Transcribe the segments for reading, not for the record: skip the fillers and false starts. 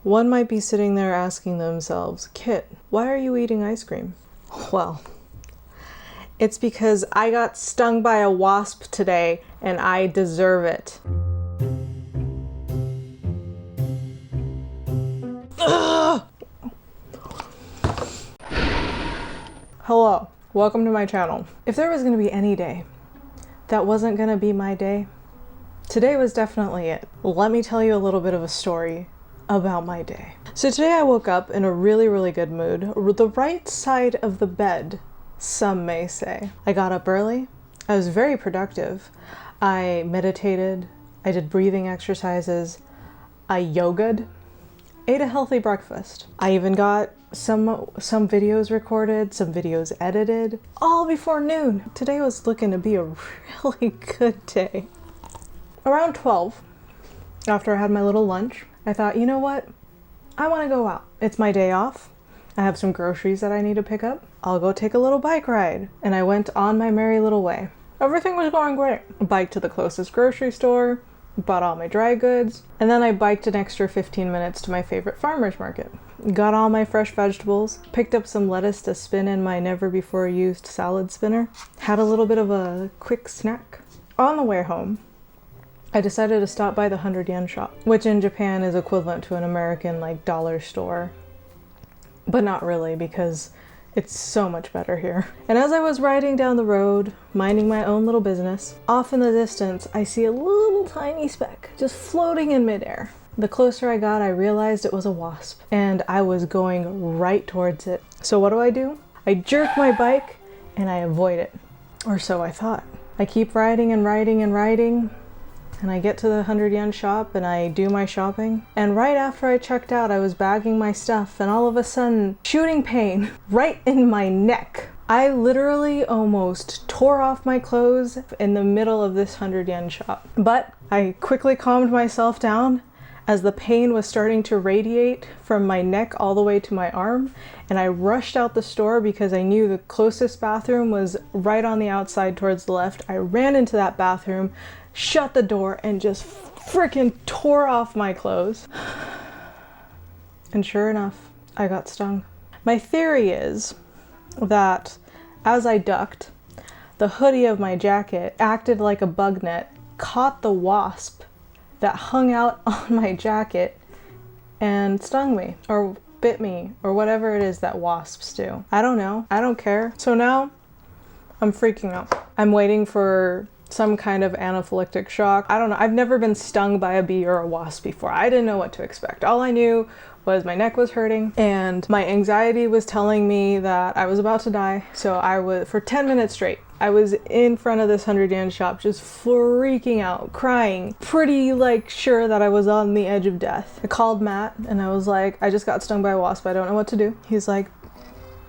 One might be sitting there asking themselves, Kit, why are you eating ice cream? Well, it's because I got stung by a wasp today and I deserve it. Ugh! Hello, welcome to my channel. If there was gonna be any day that wasn't gonna be my day, today was definitely it. Let me tell you a little bit of a story about my day. So today I woke up in a really good mood. The right side of the bed, some may say. I got up early. I was very productive. I meditated. I did breathing exercises. I yogaed. Ate a healthy breakfast. I even got some videos recorded, some videos edited, all before noon. Today was looking to be a really good day. Around 12, after I had my little lunch, I thought, you know what? I want to go out. It's my day off. I have some groceries that I need to pick up. I'll go take a little bike ride. And I went on my merry little way. Everything was going great. Biked to the closest grocery store, bought all my dry goods, and then I biked an extra 15 minutes to my favorite farmer's market. Got all my fresh vegetables, picked up some lettuce to spin in my never before used salad spinner, had a little bit of a quick snack. On the way home, I decided to stop by the 100 yen shop, which in Japan is equivalent to an American dollar store. But not really, because it's so much better here. And as I was riding down the road, minding my own little business, off in the distance, I see a little tiny speck just floating in midair. The closer I got, I realized it was a wasp, and I was going right towards it. So what do? I jerk my bike, and I avoid it. Or so I thought. I keep riding and riding and riding, and I get to the 100 yen shop and I do my shopping. And right after I checked out, I was bagging my stuff and all of a sudden, shooting pain right in my neck. I literally almost tore off my clothes in the middle of this 100 yen shop. But I quickly calmed myself down as the pain was starting to radiate from my neck all the way to my arm. And I rushed out the store because I knew the closest bathroom was right on the outside towards the left. I ran into that bathroom, shut the door, and just freaking tore off my clothes. And sure enough, I got stung. My theory is that as I ducked, the hoodie of my jacket acted like a bug net, caught the wasp that hung out on my jacket and stung me, or bit me, or whatever it is that wasps do. I don't know. I don't care. So now I'm freaking out. I'm waiting for some kind of anaphylactic shock. I don't know. I've never been stung by a bee or a wasp before. I didn't know what to expect. All I knew was my neck was hurting and my anxiety was telling me that I was about to die. So I was, for 10 minutes straight, I was in front of this 100 yen shop just freaking out, crying, pretty sure that I was on the edge of death. I called Matt and I was like, I just got stung by a wasp. I don't know what to do. He's like,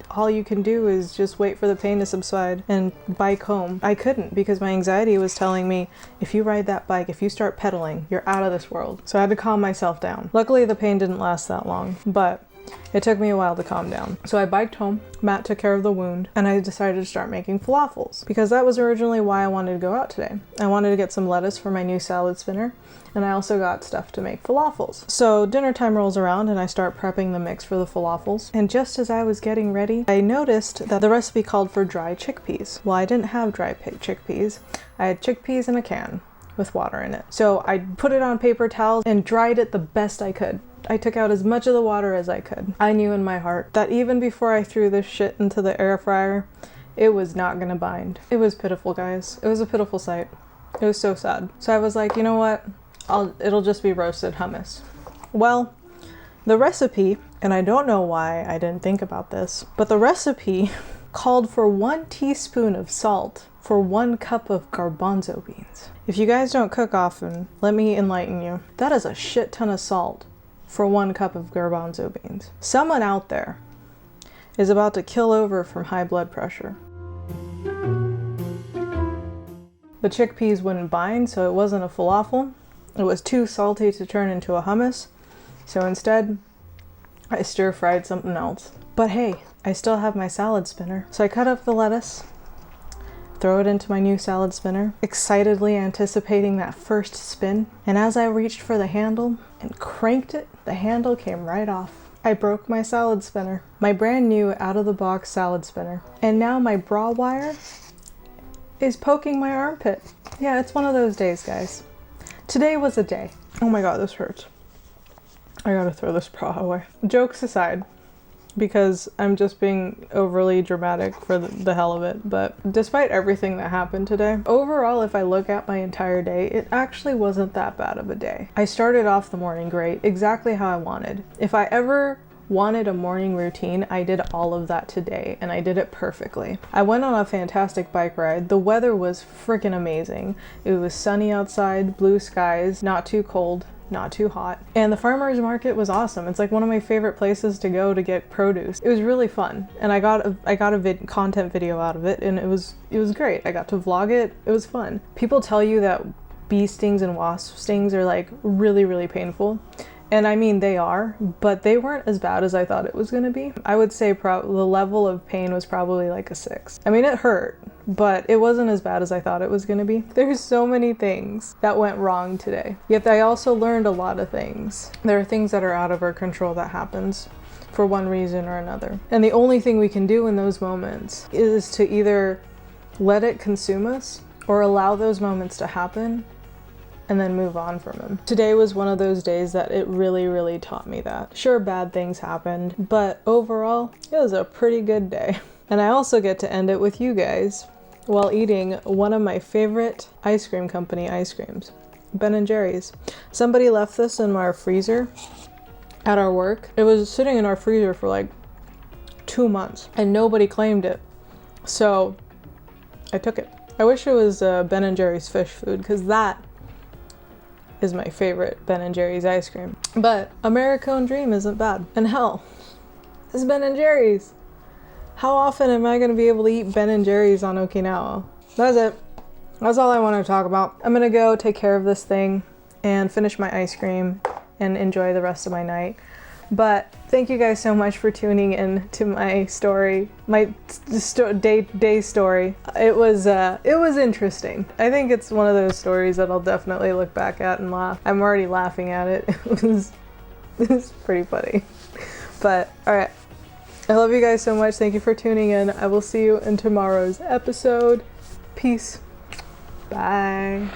all you can do is just wait for the pain to subside and bike home. I couldn't because my anxiety was telling me, if you ride that bike, if you start pedaling, you're out of this world. So I had to calm myself down. Luckily, the pain didn't last that long, but it took me a while to calm down. So I biked home, Matt took care of the wound, and I decided to start making falafels because that was originally why I wanted to go out today. I wanted to get some lettuce for my new salad spinner, and I also got stuff to make falafels. So dinner time rolls around and I start prepping the mix for the falafels. And just as I was getting ready, I noticed that the recipe called for dry chickpeas. Well, I didn't have dry chickpeas. I had chickpeas in a can with water in it. So I put it on paper towels and dried it the best I could. I took out as much of the water as I could. I knew in my heart that even before I threw this shit into the air fryer, it was not gonna bind. It was pitiful, guys. It was a pitiful sight. It was so sad. So I was like, you know what? It'll just be roasted hummus. Well, the recipe, and I don't know why I didn't think about this, but the recipe called for 1 teaspoon of salt for 1 cup of garbanzo beans. If you guys don't cook often, let me enlighten you. That is a shit ton of salt for 1 cup of garbanzo beans. Someone out there is about to kill over from high blood pressure. The chickpeas wouldn't bind, so it wasn't a falafel. It was too salty to turn into a hummus. So instead, I stir-fried something else. But hey, I still have my salad spinner. So I cut up the lettuce, throw it into my new salad spinner, excitedly anticipating that first spin. And as I reached for the handle and cranked it, the handle came right off. I broke my salad spinner, my brand new out-of-the-box salad spinner. And now my bra wire is poking my armpit. Yeah, it's one of those days, guys. Today was a day. Oh my god, this hurts. I gotta throw this bra away. Jokes aside, because I'm just being overly dramatic for the hell of it, but despite everything that happened today, overall, if I look at my entire day, it actually wasn't that bad of a day. I started off the morning great, exactly how I wanted. If I ever wanted a morning routine, I did all of that today, and I did it perfectly. I went on a fantastic bike ride. The weather was freaking amazing. It was sunny outside, blue skies, not too cold, not too hot. And the farmer's market was awesome. It's like one of my favorite places to go to get produce. It was really fun. And I got a content video out of it, and it was great. I got to vlog it. It was fun. People tell you that bee stings and wasp stings are like really, really painful. And I mean, they are, but they weren't as bad as I thought it was gonna be. I would say the level of pain was probably like a 6. I mean, it hurt, but it wasn't as bad as I thought it was gonna be. There's so many things that went wrong today. Yet I also learned a lot of things. There are things that are out of our control that happens for one reason or another. And the only thing we can do in those moments is to either let it consume us or allow those moments to happen and then move on from them. Today was one of those days that it really, really taught me that. Sure, bad things happened, but overall, it was a pretty good day. And I also get to end it with you guys while eating one of my favorite ice cream company ice creams, Ben & Jerry's. Somebody left this in our freezer at our work. It was sitting in our freezer for like 2 months and nobody claimed it. So I took it. I wish it was Ben & Jerry's fish food, because that is my favorite Ben & Jerry's ice cream. But Americone Dream isn't bad. And hell, it's Ben & Jerry's. How often am I gonna be able to eat Ben & Jerry's on Okinawa? That's it. That's all I want to talk about. I'm gonna go take care of this thing and finish my ice cream and enjoy the rest of my night. But thank you guys so much for tuning in to my story, my day story. It was interesting. I think it's one of those stories that I'll definitely look back at and laugh. I'm already laughing at it. It was pretty funny. But all right, I love you guys so much. Thank you for tuning in. I will see you in tomorrow's episode. Peace. Bye.